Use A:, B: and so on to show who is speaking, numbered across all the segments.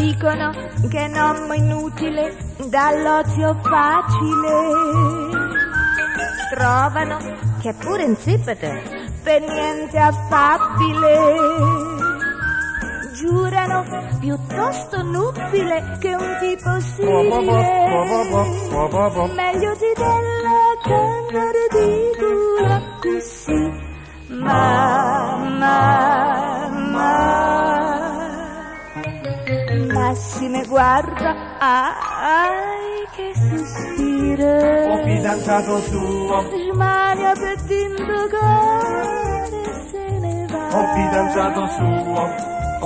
A: Dicono che non è inutile dall'ozio facile. Trovano che pure insipide per niente affabile. Giurano piuttosto nubile che un tipo simile. Meglio di della canna ridicola così. Massime guarda, ai che sospira.
B: O fidanzato suo,
A: smania per t'indagare se ne va.
B: O fidanzato suo,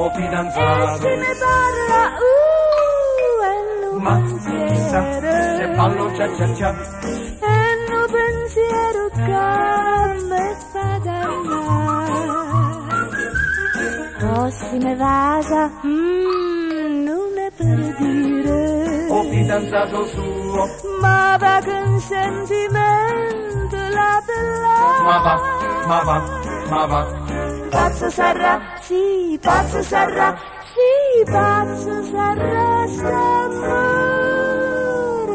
B: o fidanzato.
A: E se ne parla, e non
B: Ma chissà se ballo cia cia cia.
A: E non pensiero che me fa dannare. Prossime vasa, non è per dire.
B: O fidanzato suo,
A: Ma va con sentimento la bella.
B: ma va.
A: Pazzo sarà, sì, pazzo sarà, sì, pazzo sarà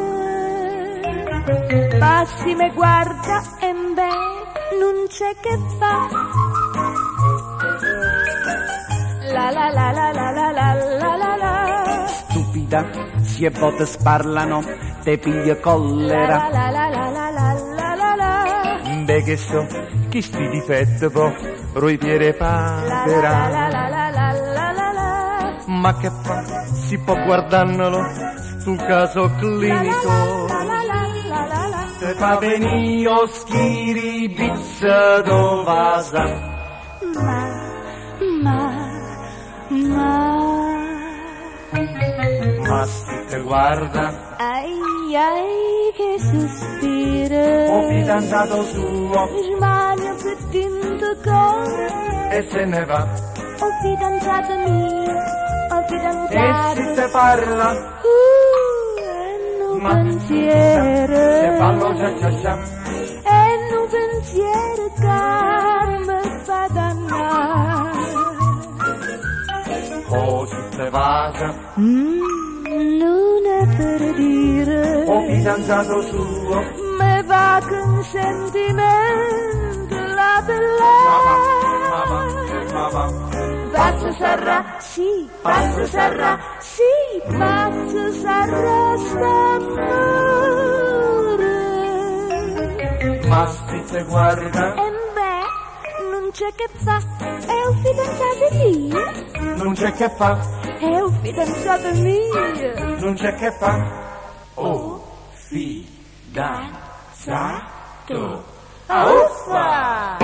A: st'amore. Massime guarda e beh, non c'è che fa. La la la la la la la la la la.
B: Stupida, si e volte sparlano, te piglia collera.
A: La la la la la la la la.
B: Beh che so, chi sti difetti può, roipiere pagherà.
A: La.
B: Ma che fa, si può guardannolo, sul caso clinico. Se fa venire schiri pizza dovasa. Ma si te guarda,
A: Ai ai che sospira.
B: o fidanzato suo,
A: Smania per t'indagare.
B: e se ne va.
A: O fidanzata mia, o
B: E
A: fidanzata.
B: si te parla,
A: E non
B: ma
A: pensiero.
B: se ballo cia cia cia.
A: E non pensiero che me fa dannare.
B: O si te vasa,
A: Non è per dire.
B: o fidanzato suo,
A: Me va con sentimento la bella.
B: ma va.
A: Pazzo sarà, sì, pazzo sarà, sì, pazzo sarà st'amore.
B: Ma si te guarda,
A: E beh, non c'è che fa, è un fidanzato mio,
B: non c'è che fa,
A: è un fidanzato mio.
B: non c'è che fa. O fidanzato.
A: Uffa!